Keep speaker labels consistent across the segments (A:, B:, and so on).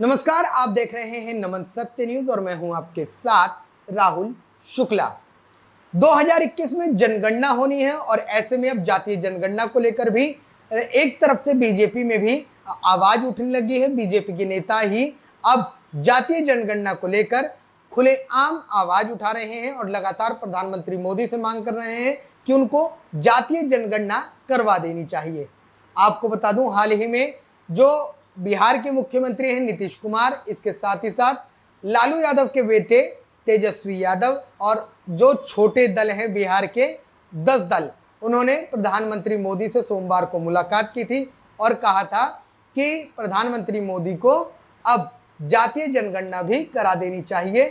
A: नमस्कार, आप देख रहे हैं नमन सत्य न्यूज और मैं हूं आपके साथ राहुल शुक्ला। 2021 में जनगणना होनी है और ऐसे में अब जातीय जनगणना को लेकर भी एक तरफ से बीजेपी में भी आवाज उठने लगी है। बीजेपी के नेता ही अब जातीय जनगणना को लेकर खुलेआम आवाज उठा रहे हैं और लगातार प्रधानमंत्री मोदी से मांग कर रहे हैं कि उनको जातीय जनगणना करवा देनी चाहिए। आपको बता दूं, हाल ही में जो बिहार के मुख्यमंत्री हैं नीतीश कुमार, इसके साथ ही साथ लालू यादव के बेटे तेजस्वी यादव और जो छोटे दल हैं बिहार के 10 दल, उन्होंने प्रधानमंत्री मोदी से सोमवार को मुलाकात की थी और कहा था कि प्रधानमंत्री मोदी को अब जातीय जनगणना भी करा देनी चाहिए।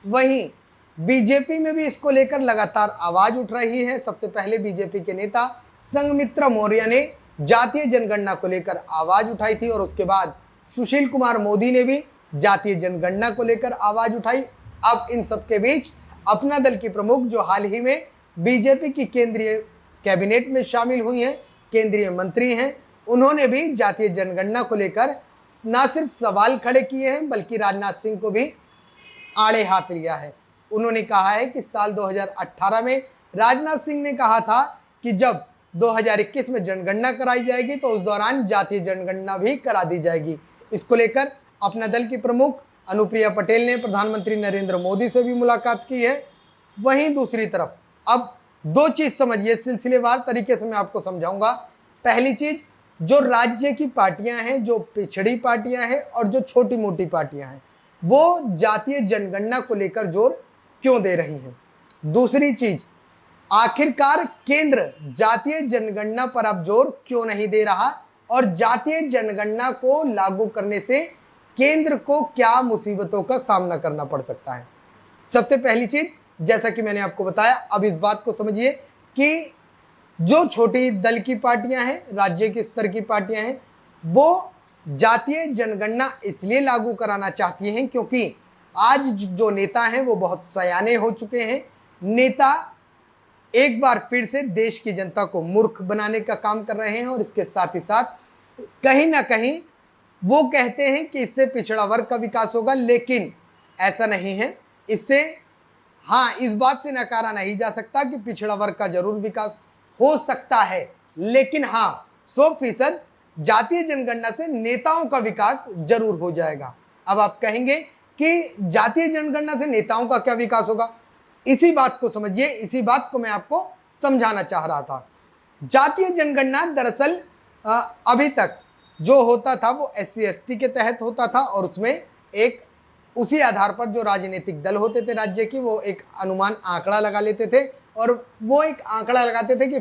A: वहीं बीजेपी में भी इसको लेकर लगातार आवाज उठ रही है। सबसे पहले बीजेपी के नेता संघमित्रा मौर्य ने जातीय जनगणना को लेकर आवाज उठाई थी और उसके बाद सुशील कुमार मोदी ने भी जातीय जनगणना को लेकर आवाज उठाई। अब इन सबके बीच अपना दल की प्रमुख, जो हाल ही में बीजेपी की केंद्रीय कैबिनेट में शामिल हुई हैं, केंद्रीय मंत्री हैं, उन्होंने भी जातीय जनगणना को लेकर न सिर्फ सवाल खड़े किए हैं बल्कि राजनाथ सिंह को भी आड़े हाथ लिया है। उन्होंने कहा है कि साल 2018 में राजनाथ सिंह ने कहा था कि जब 2021 में जनगणना कराई जाएगी तो उस दौरान जातीय जनगणना भी करा दी जाएगी। इसको लेकर अपना दल की प्रमुख अनुप्रिया पटेल ने प्रधानमंत्री नरेंद्र मोदी से भी मुलाकात की है। वहीं दूसरी तरफ अब दो चीज समझिए, सिलसिलेवार तरीके से मैं आपको समझाऊंगा। पहली चीज, जो राज्य की पार्टियां हैं, जो पिछड़ी पार्टियां हैं और जो छोटी मोटी पार्टियां हैं, वो जातीय जनगणना को लेकर जोर क्यों दे रही हैं। दूसरी चीज, आखिरकार केंद्र जातीय जनगणना पर अब जोर क्यों नहीं दे रहा और जातीय जनगणना को लागू करने से केंद्र को क्या मुसीबतों का सामना करना पड़ सकता है। सबसे पहली चीज, जैसा कि मैंने आपको बताया, अब इस बात को समझिए कि जो छोटी दल की पार्टियां हैं, राज्य के स्तर की पार्टियां हैं, वो जातीय जनगणना इसलिए लागू कराना चाहती हैं क्योंकि आज जो नेता हैं वो बहुत सयाने हो चुके हैं। नेता एक बार फिर से देश की जनता को मूर्ख बनाने का काम कर रहे हैं और इसके साथ ही साथ कहीं ना कहीं वो कहते हैं कि इससे पिछड़ा वर्ग का विकास होगा, लेकिन ऐसा नहीं है। इससे इस बात से नकारा नहीं जा सकता कि पिछड़ा वर्ग का जरूर विकास हो सकता है, लेकिन 100% जातीय जनगणना से नेताओं का विकास जरूर हो जाएगा। अब आप कहेंगे कि जातीय जनगणना से नेताओं का क्या विकास होगा, इसी बात को समझिए। इसी बात को मैं आपको समझाना चाह रहा था। जातीय जनगणना दरअसल अभी तक जो होता था वो SC ST के तहत होता था और उसमें एक उसी आधार पर जो राजनीतिक दल होते थे राज्य की, वो एक अनुमान आंकड़ा लगा लेते थे और वो एक आंकड़ा लगाते थे कि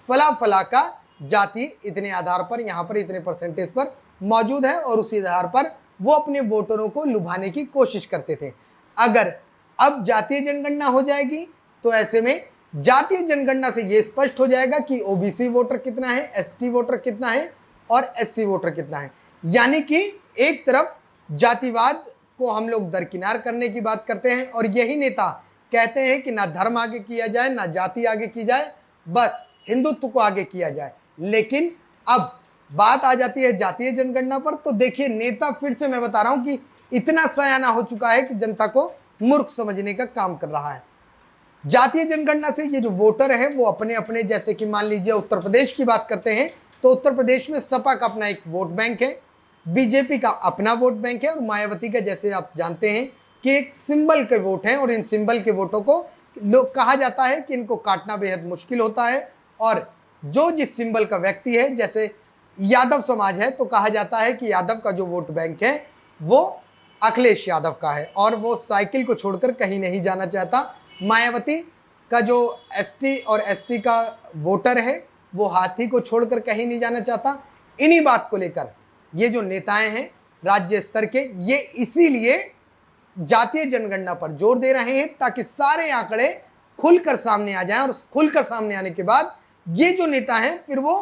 A: फला फला का जाति इतने आधार पर, यहाँ पर इतने परसेंटेज पर मौजूद है और उसी आधार पर वो अपने वोटरों को लुभाने की कोशिश करते थे। अगर अब जातीय जनगणना हो जाएगी तो ऐसे में जातीय जनगणना से ये स्पष्ट हो जाएगा कि OBC वोटर कितना है, ST वोटर कितना है और SC वोटर कितना है। यानी कि एक तरफ जातिवाद को हम लोग दरकिनार करने की बात करते हैं और यही नेता कहते हैं कि ना धर्म आगे किया जाए, ना जाति आगे की जाए, बस हिंदुत्व को आगे किया जाए। लेकिन अब बात आ जाती है जातीय जनगणना पर, तो देखिए नेता फिर से मैं बता रहा हूं कि इतना सयाना हो चुका है कि जनता को मूर्ख समझने का काम कर रहा है। जातीय जनगणना से ये जो वोटर है वो अपने अपने, जैसे कि मान लीजिए उत्तर प्रदेश की बात करते हैं तो उत्तर प्रदेश में सपा का अपना एक वोट बैंक है, बीजेपी का अपना वोट बैंक है और मायावती का, जैसे आप जानते हैं कि एक सिंबल के वोट हैं और इन सिंबल के वोटों को लोग कहा जाता है कि इनको काटना बेहद मुश्किल होता है। और जो जिस सिंबल का व्यक्ति है, जैसे यादव समाज है, तो कहा जाता है कि यादव का जो वोट बैंक है वो अखिलेश यादव का है और वो साइकिल को छोड़कर कहीं नहीं जाना चाहता। मायावती का जो ST और SC का वोटर है वो हाथी को छोड़कर कहीं नहीं जाना चाहता। इन्हीं बात को लेकर ये जो नेताएं हैं राज्य स्तर के, ये इसीलिए जातीय जनगणना पर जोर दे रहे हैं ताकि सारे आंकड़े खुलकर सामने आ जाएं और खुलकर सामने आने के बाद ये जो नेता हैं फिर वो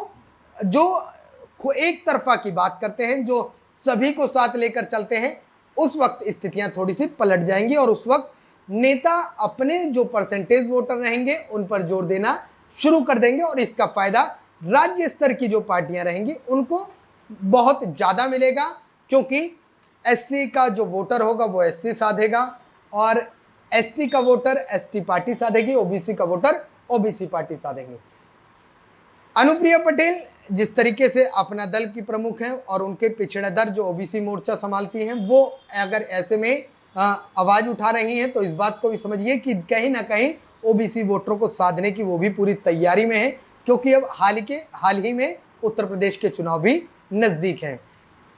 A: जो एक तरफा की बात करते हैं, जो सभी को साथ लेकर चलते हैं, उस वक्त स्थितियां थोड़ी सी पलट जाएंगी और उस वक्त नेता अपने जो परसेंटेज वोटर रहेंगे उन पर जोर देना शुरू कर देंगे और इसका फायदा राज्य स्तर की जो पार्टियां रहेंगी उनको बहुत ज्यादा मिलेगा, क्योंकि एससी का जो वोटर होगा वो एससी साधेगा और एसटी का वोटर एसटी पार्टी साधेगी, ओबीसी का वोटर ओबीसी पार्टी साधेंगे। अनुप्रिया पटेल जिस तरीके से अपना दल की प्रमुख हैं और उनके पिछड़ा दर जो ओबीसी मोर्चा संभालती हैं, वो अगर ऐसे में आवाज उठा रही हैं तो इस बात को भी समझिए कि कहीं ना कहीं ओबीसी वोटरों को साधने की वो भी पूरी तैयारी में है, क्योंकि अब हाल ही में उत्तर प्रदेश के चुनाव भी नजदीक हैं।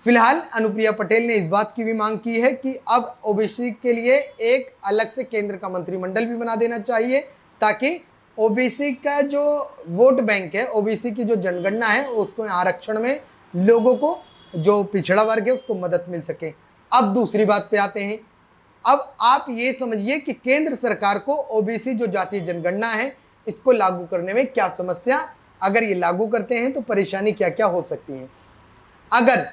A: फिलहाल अनुप्रिया पटेल ने इस बात की भी मांग की है कि अब ओबीसी के लिए एक अलग से केंद्र का मंत्रिमंडल भी बना देना चाहिए, ताकि ओबीसी का जो वोट बैंक है, ओबीसी की जो जनगणना है, उसको आरक्षण में लोगों को जो पिछड़ा वर्ग है उसको मदद मिल सके। अब दूसरी बात पे आते हैं। अब आप ये समझिए कि केंद्र सरकार को ओबीसी जो जातीय जनगणना है इसको लागू करने में क्या समस्या, अगर ये लागू करते हैं तो परेशानी क्या क्या हो सकती है। अगर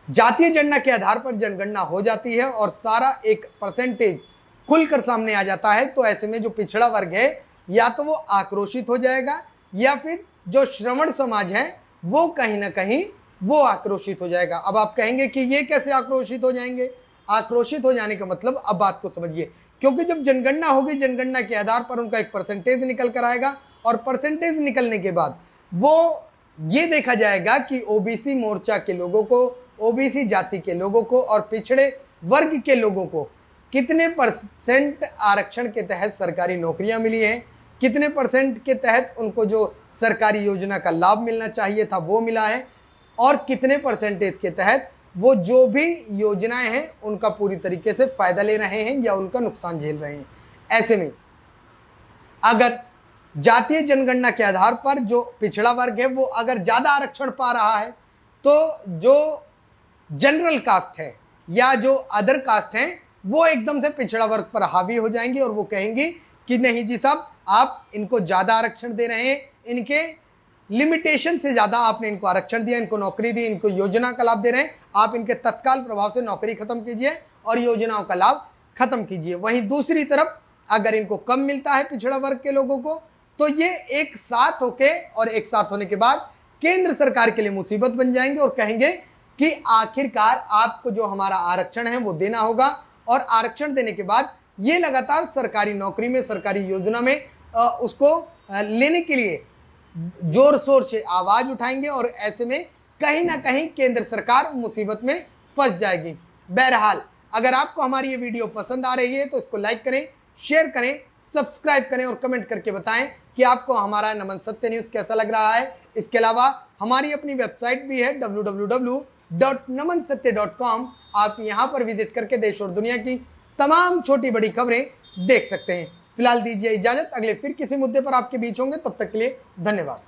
A: जातीय जनगणना के आधार पर जनगणना हो जाती है और सारा एक परसेंटेज खुलकर सामने आ जाता है, तो ऐसे में जो पिछड़ा वर्ग है या तो वो आक्रोशित हो जाएगा या फिर जो श्रमण समाज है वो कहीं ना कहीं वो आक्रोशित हो जाएगा। अब आप कहेंगे कि ये कैसे आक्रोशित हो जाएंगे? आक्रोशित हो जाने का मतलब अब बात को समझिए, क्योंकि जब जनगणना होगी, जनगणना के आधार पर उनका एक परसेंटेज निकल कर आएगा और परसेंटेज निकलने के बाद वो ये देखा जाएगा कि ओबीसी मोर्चा के लोगों को, ओबीसी जाति के लोगों को और पिछड़े वर्ग के लोगों को कितने परसेंट आरक्षण के तहत सरकारी नौकरियां मिली हैं, कितने परसेंट के तहत उनको जो सरकारी योजना का लाभ मिलना चाहिए था वो मिला है, और कितने परसेंटेज के तहत वो जो भी योजनाएं हैं उनका पूरी तरीके से फायदा ले रहे हैं या उनका नुकसान झेल रहे हैं। ऐसे में अगर जातीय जनगणना के आधार पर जो पिछड़ा वर्ग है वो अगर ज्यादा आरक्षण पा रहा है, तो जो जनरल कास्ट है या जो अदर कास्ट है वो एकदम से पिछड़ा वर्ग पर हावी हो जाएंगे और वो कहेंगे कि नहीं जी साहब, आप इनको ज्यादा आरक्षण दे रहे हैं, इनके लिमिटेशन से ज्यादा आपने इनको आरक्षण दिया, इनको नौकरी दी, इनको योजना का लाभ दे रहे हैं, आप इनके तत्काल प्रभाव से नौकरी खत्म कीजिए और योजनाओं का लाभ खत्म कीजिए। वहीं दूसरी तरफ अगर इनको कम मिलता है पिछड़ा वर्ग के लोगों को, तो ये एक साथ होके और एक साथ होने के बाद केंद्र सरकार के लिए मुसीबत बन जाएंगे और कहेंगे कि आखिरकार आपको जो हमारा आरक्षण है वो देना होगा, और आरक्षण देने के बाद ये लगातार सरकारी नौकरी में, सरकारी योजना में उसको लेने के लिए जोर शोर से आवाज उठाएंगे और ऐसे में कहीं ना कहीं केंद्र सरकार मुसीबत में फंस जाएगी। बहरहाल अगर आपको हमारी ये वीडियो पसंद आ रही है तो इसको लाइक करें, शेयर करें, सब्सक्राइब करें और कमेंट करके बताएं कि आपको हमारा नमन सत्य न्यूज कैसा लग रहा है। इसके अलावा हमारी अपनी वेबसाइट भी है www.namansatya.com। आप यहां पर विजिट करके देश और दुनिया की तमाम छोटी बड़ी खबरें देख सकते हैं। फिलहाल दीजिए इजाजत, अगले फिर किसी मुद्दे पर आपके बीच होंगे, तब तक के लिए धन्यवाद।